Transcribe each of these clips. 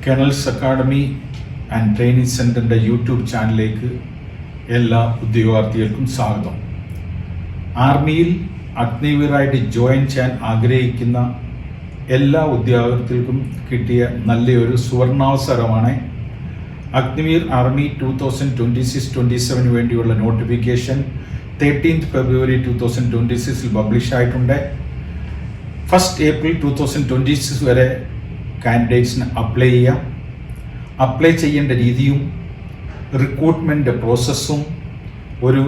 Colonel's academy and training സെൻ്ററിൻ്റെ YouTube ചാനലിലേക്ക് എല്ലാ ഉദ്യോഗാർത്ഥികൾക്കും സ്വാഗതം. ആർമിയിൽ അഗ്നിവീറായിട്ട് ജോയിൻ ചെയ്യാൻ ആഗ്രഹിക്കുന്ന എല്ലാ ഉദ്യോഗാർത്ഥികൾക്കും കിട്ടിയ നല്ലൊരു സുവർണാവസരമാണ് അഗ്നിവീർ ആർമി 2026-27 വേണ്ടിയുള്ള നോട്ടിഫിക്കേഷൻ 13th February 2026 പബ്ലിഷ് ആയിട്ടുണ്ട്. 1st April 2026 വരെ കാൻഡിഡേറ്റ്സിന് അപ്ലൈ ചെയ്യാം. അപ്ലൈ ചെയ്യേണ്ട രീതിയും റിക്രൂട്ട്മെൻറ്റ് പ്രോസസ്സും ഒരു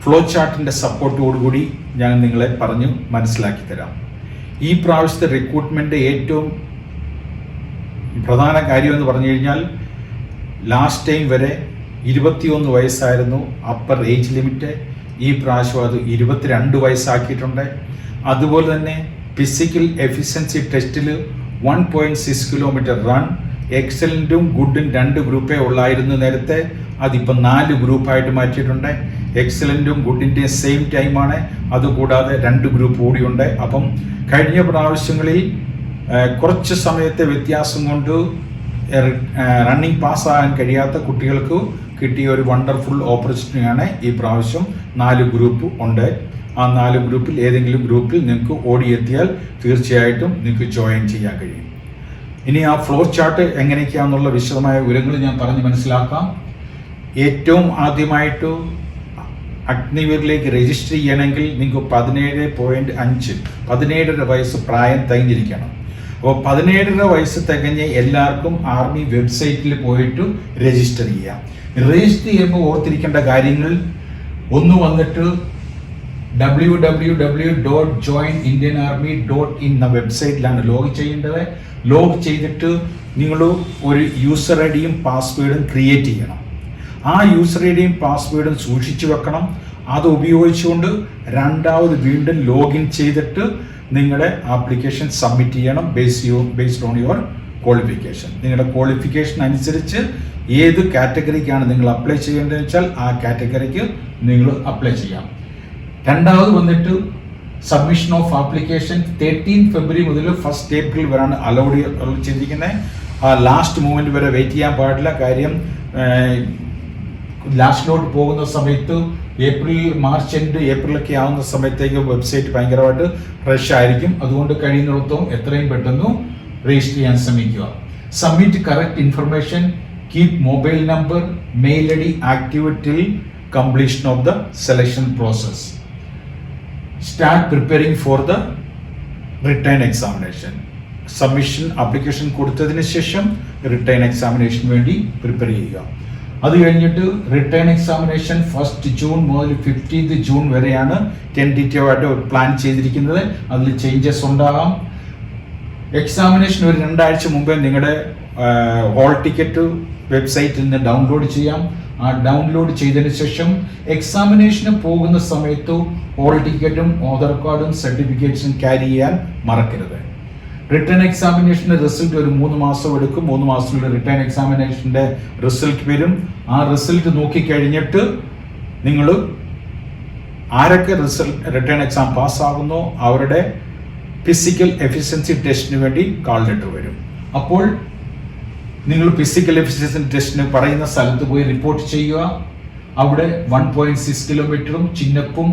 ഫ്ലോ ചാർട്ടിൻ്റെ സപ്പോർട്ടോടുകൂടി ഞാൻ നിങ്ങളെ പറഞ്ഞു മനസ്സിലാക്കി തരാം. ഈ പ്രാവശ്യത്തെ റിക്രൂട്ട്മെൻറ്റ് ഏറ്റവും പ്രധാന കാര്യമെന്ന് പറഞ്ഞു കഴിഞ്ഞാൽ ലാസ്റ്റ് ടൈം വരെ 21 വയസ്സായിരുന്നു അപ്പർ ഏജ് ലിമിറ്റ്. ഈ പ്രാവശ്യം അത് 22 വയസ്സാക്കിയിട്ടുണ്ട്. അതുപോലെ തന്നെ ഫിസിക്കൽ എഫിഷ്യൻസി ടെസ്റ്റിൽ 1.6 കിലോമീറ്റർ റൺ, എക്സലൻറ്റും ഗുഡും 2 ഗ്രൂപ്പേ ഉള്ളായിരുന്നു നേരത്തെ. അതിപ്പോൾ 4 ഗ്രൂപ്പായിട്ട് മാറ്റിയിട്ടുണ്ട്. എക്സലൻറ്റും ഗുഡിൻ്റെയും സെയിം ടൈമാണ്. അതുകൂടാതെ 2 ഗ്രൂപ്പ് കൂടിയുണ്ട്. അപ്പം കഴിഞ്ഞ പ്രാവശ്യങ്ങളിൽ കുറച്ച് സമയത്തെ വ്യത്യാസം കൊണ്ട് റണ്ണിങ് പാസ്സാകാൻ കഴിയാത്ത കുട്ടികൾക്ക് കിട്ടിയ ഒരു വണ്ടർഫുൾ ഓപ്പർച്യൂണിറ്റിയാണ് ഈ പ്രാവശ്യം. 4 ഗ്രൂപ്പ് ഉണ്ട്. ആ 4 ഗ്രൂപ്പിൽ ഏതെങ്കിലും ഗ്രൂപ്പിൽ നിങ്ങൾക്ക് ഓടിയെത്തിയാൽ തീർച്ചയായിട്ടും നിങ്ങൾക്ക് ജോയിൻ ചെയ്യാൻ കഴിയും. ഇനി ആ ഫ്ലോ ചാർട്ട് എങ്ങനെയൊക്കെയാണെന്നുള്ള വിശദമായ വിവരങ്ങൾ ഞാൻ പറഞ്ഞ് മനസ്സിലാക്കാം. ഏറ്റവും ആദ്യമായിട്ട് അഗ്നിവീറിലേക്ക് രജിസ്റ്റർ ചെയ്യണമെങ്കിൽ നിങ്ങൾക്ക് 17.5 വയസ്സ് പ്രായം തികഞ്ഞിരിക്കണം. അപ്പോൾ 17.5 വയസ്സ് തികഞ്ഞ എല്ലാവർക്കും ആർമി വെബ്സൈറ്റിൽ പോയിട്ട് രജിസ്റ്റർ ചെയ്യാം. രജിസ്റ്റർ ചെയ്യുമ്പോൾ ഓർത്തിരിക്കേണ്ട കാര്യങ്ങൾ ഒന്ന് വന്നിട്ട് www.joinindianarmy.in എന്ന വെബ്സൈറ്റിലാണ് ലോഗ് ചെയ്യേണ്ടത്. ലോഗ് ചെയ്തിട്ട് നിങ്ങൾ ഒരു യൂസർ ഐ ഡിയും പാസ്വേഡും ക്രിയേറ്റ് ചെയ്യണം. ആ യൂസർ ഐ ഡിയും പാസ്വേഡും സൂക്ഷിച്ചു വെക്കണം. അത് ഉപയോഗിച്ചുകൊണ്ട് രണ്ടാമത് വീണ്ടും ലോഗിൻ ചെയ്തിട്ട് നിങ്ങളുടെ ആപ്ലിക്കേഷൻ സബ്മിറ്റ് ചെയ്യണം. Based on your qualification. നിങ്ങളുടെ ക്വാളിഫിക്കേഷൻ അനുസരിച്ച് ഏത് കാറ്റഗറിക്കാണ് നിങ്ങൾ അപ്ലൈ ചെയ്യേണ്ടതെന്ന് വെച്ചാൽ ആ കാറ്റഗറിക്ക് നിങ്ങൾ അപ്ലൈ ചെയ്യാം. രണ്ടാമത് വന്നിട്ട് submission of application 13th February മുതൽ 1st April വരെയാണ് അലൗഡ് ചെയ്തിരിക്കുന്നത്. ആ ലാസ്റ്റ് മൂമെന്റ് വരെ വെയിറ്റ് ചെയ്യാൻ പാടില്ല. കാര്യം ലാസ്റ്റിലോട്ട് പോകുന്ന സമയത്ത് മാർച്ച് എൻഡ് ഏപ്രിലൊക്കെ ആവുന്ന സമയത്തേക്ക് വെബ്സൈറ്റ് ഭയങ്കരമായിട്ട് റഷ് ആയിരിക്കും. അതുകൊണ്ട് കഴിയുന്നിടത്തോളം എത്രയും പെട്ടെന്ന് രജിസ്റ്റർ ചെയ്യാൻ ശ്രമിക്കുക. Submit correct information, keep mobile number, mail I D active till completion of the selection process. Start preparing for the return examination. Submission application കൊടുത്തതിന് ശേഷം റിട്ടേൺ എക്സാമിനേഷന് വേണ്ടി പ്രിപ്പയർ ചെയ്യുക. അത് കഴിഞ്ഞിട്ട് റിട്ടേൺ എക്സാമിനേഷൻ 1st June മുതൽ 15th June വരെയാണ് tentative ആയിട്ട് plan ചെയ്തിരിക്കുന്നത്. അതിൽ ചേഞ്ചസ് ഉണ്ടാകാം. എക്സാമിനേഷൻ ഒരു 2 ആഴ്ച മുമ്പേ നിങ്ങളുടെ ഹോൾ ടിക്കറ്റ് വെബ്സൈറ്റിൽ നിന്ന് ഡൗൺലോഡ് ചെയ്യാം. ആ ഡൗൺലോഡ് ചെയ്തതിന് ശേഷം എക്സാമിനേഷന് പോകുന്ന സമയത്ത് ഹോൾ ടിക്കറ്റും ആധാർ കാർഡും സർട്ടിഫിക്കറ്റ്സും ക്യാരി ചെയ്യാൻ മറക്കരുത്. റിട്ടേൺ എക്സാമിനേഷൻ്റെ റിസൾട്ട് ഒരു 3 മാസം എടുക്കും. 3 മാസത്തിലുള്ള റിട്ടേൺ എക്സാമിനേഷൻ്റെ റിസൾട്ട് വരും. ആ റിസൾട്ട് നോക്കിക്കഴിഞ്ഞിട്ട് നിങ്ങൾ ആരൊക്കെ റിട്ടേൺ എക്സാം പാസ്സാകുന്നോ അവരുടെ ഫിസിക്കൽ എഫിഷ്യൻസി ടെസ്റ്റിന് വേണ്ടി കാൾ ലെറ്റർ വരും. അപ്പോൾ നിങ്ങൾ ഫിസിക്കൽ എഫിഷ്യൻസി ടെസ്റ്റിന് പറയുന്ന സ്ഥലത്ത് പോയി റിപ്പോർട്ട് ചെയ്യുക. അവിടെ 1.6 കിലോമീറ്ററും ചിന്നപ്പും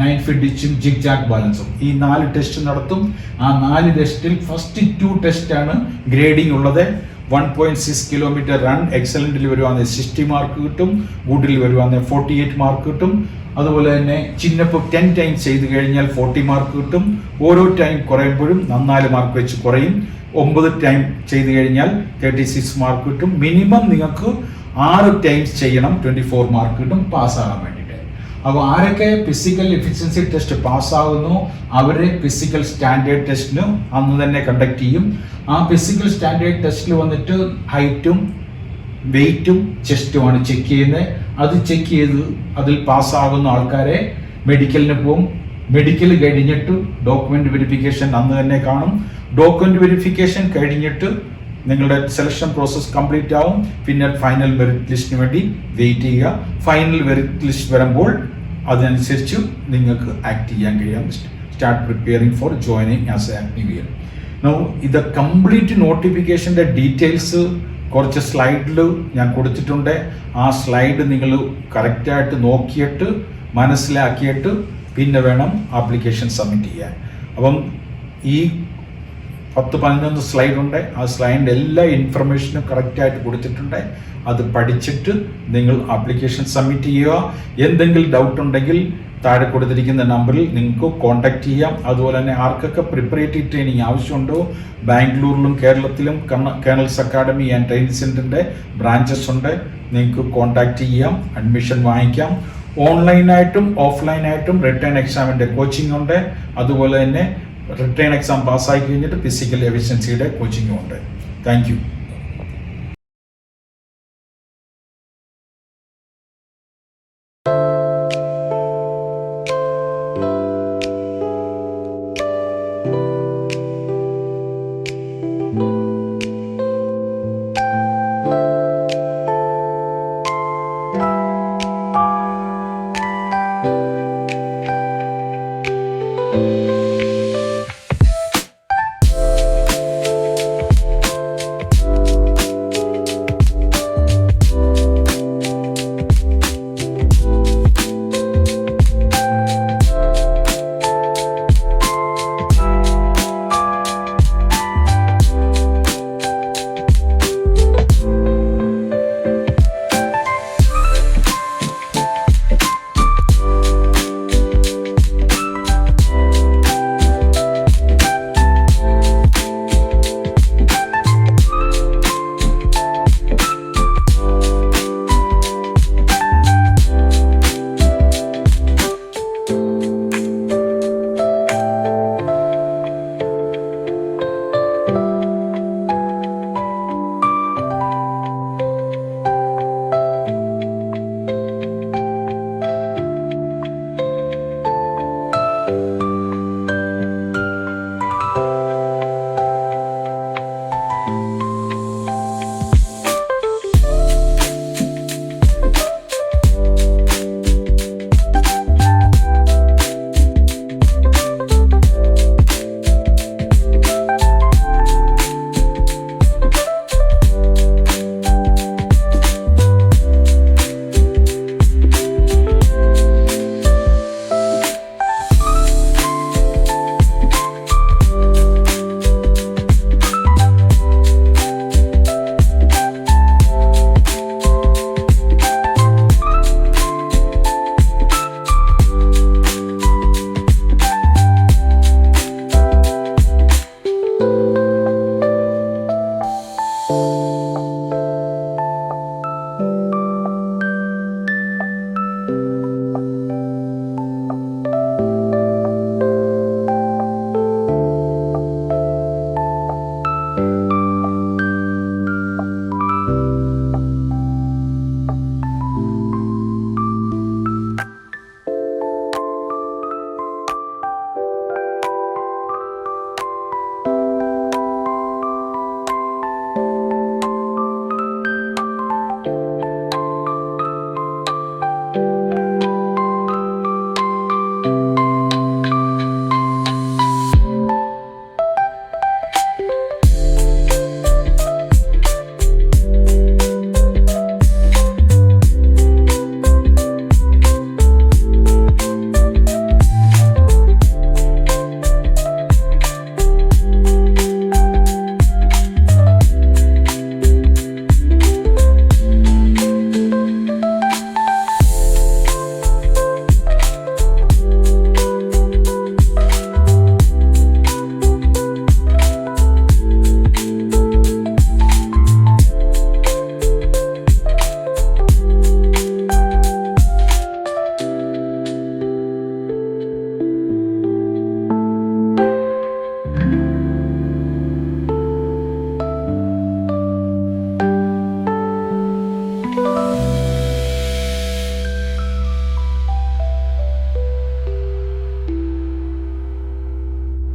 9 feet ഡിച്ചും ജിഗ് ജാഗ് ബാലൻസും ഈ 4 ടെസ്റ്റ് നടത്തും. ആ 4 ടെസ്റ്റിൽ ഫസ്റ്റ് 2 ടെസ്റ്റാണ് ഗ്രേഡിംഗ് ഉള്ളത്. 1.6 കിലോമീറ്റർ റൺ എക്സലൻറ്റിൽ വരുവാണെങ്കിൽ 60 മാർക്ക് കിട്ടും. ഗുഡിൽ വരുവാണെങ്കിൽ 48 മാർക്ക് കിട്ടും. അതുപോലെ തന്നെ ചിന്നപ്പ് 10 ടൈംസ് ചെയ്ത് കഴിഞ്ഞാൽ 40 മാർക്ക് കിട്ടും. ഓരോ ടൈം കുറയുമ്പോഴും 4 മാർക്ക് വെച്ച് കുറയും. 9 ടൈം ചെയ്ത് കഴിഞ്ഞാൽ 36 മാർക്ക് കിട്ടും. മിനിമം നിങ്ങൾക്ക് 6 ടൈംസ് ചെയ്യണം. 24 മാർക്ക് കിട്ടും പാസ്സാകാൻ വേണ്ടിയിട്ട്. അപ്പോൾ ആരൊക്കെ ഫിസിക്കൽ എഫിഷ്യൻസി ടെസ്റ്റ് പാസ്സാകുന്നു അവരെ ഫിസിക്കൽ സ്റ്റാൻഡേർഡ് ടെസ്റ്റിന് അന്ന് തന്നെ കണ്ടക്ട് ചെയ്യും. ആ ഫിസിക്കൽ സ്റ്റാൻഡേർഡ് ടെസ്റ്റിൽ വന്നിട്ട് ഹൈറ്റും വെയ്റ്റും ചെസ്റ്റുമാണ് ചെക്ക് ചെയ്യുന്നത്. അത് ചെക്ക് ചെയ്ത് അതിൽ പാസ്സാകുന്ന ആൾക്കാരെ മെഡിക്കലിന് പോകും. മെഡിക്കൽ കഴിഞ്ഞിട്ട് ഡോക്യുമെന്റ് വെരിഫിക്കേഷൻ അന്ന് തന്നെ കാണും. ഡോക്യുമെന്റ് വെരിഫിക്കേഷൻ കഴിഞ്ഞിട്ട് നിങ്ങളുടെ സെലക്ഷൻ പ്രോസസ് കംപ്ലീറ്റ് ആവും. പിന്നെ ഫൈനൽ മെറിറ്റ് ലിസ്റ്റിന് വേണ്ടി വെയിറ്റ് ചെയ്യുക. ഫൈനൽ മെറിറ്റ് ലിസ്റ്റ് വരുമ്പോൾ അതനുസരിച്ച് നിങ്ങൾക്ക് ആക്ട് ചെയ്യാൻ കഴിയാം. Start preparing for joining as a Agniveer. ഇത് കംപ്ലീറ്റ് നോട്ടിഫിക്കേഷൻ്റെ ഡീറ്റെയിൽസ് കുറച്ച് സ്ലൈഡിൽ ഞാൻ കൊടുത്തിട്ടുണ്ട്. ആ സ്ലൈഡ് നിങ്ങൾ കറക്റ്റായിട്ട് നോക്കിയിട്ട് മനസ്സിലാക്കിയിട്ട് പിന്നെ വേണം ആപ്ലിക്കേഷൻ സബ്മിറ്റ് ചെയ്യാൻ. അപ്പം ഈ 10-11 സ്ലൈഡ് ഉണ്ട്. ആ സ്ലൈഡിൻ്റെ എല്ലാ ഇൻഫർമേഷനും കറക്റ്റായിട്ട് കൊടുത്തിട്ടുണ്ട്. അത് പഠിച്ചിട്ട് നിങ്ങൾ ആപ്ലിക്കേഷൻ സബ്മിറ്റ് ചെയ്യുക. എന്തെങ്കിലും ഡൗട്ട് ഉണ്ടെങ്കിൽ താഴെ കൊടുത്തിരിക്കുന്ന നമ്പറിൽ നിങ്ങൾക്ക് കോൺടാക്റ്റ് ചെയ്യാം. അതുപോലെ തന്നെ ആർക്കൊക്കെ പ്രിപ്പറേറ്ററി ട്രെയിനിങ് ആവശ്യമുണ്ടോ, ബാംഗ്ലൂരിലും കേരളത്തിലും കേണൽസ് അക്കാഡമി ആൻഡ് ട്രെയിനിങ് സെൻറ്ററിൻ്റെ ബ്രാഞ്ചസ് ഉണ്ട്. നിങ്ങൾക്ക് കോൺടാക്റ്റ് ചെയ്യാം, അഡ്മിഷൻ വാങ്ങിക്കാം. ഓൺലൈനായിട്ടും ഓഫ്ലൈനായിട്ടും റിട്ടേൺ എക്സാമിൻ്റെ കോച്ചിങ് ഉണ്ട്. അതുപോലെ തന്നെ റിട്ടേൺ എക്സാം പാസ്സായി കഴിഞ്ഞിട്ട് ഫിസിക്കൽ എഫിഷ്യൻസിയുടെ കോച്ചിങ്ങും ഉണ്ട്. Thank you.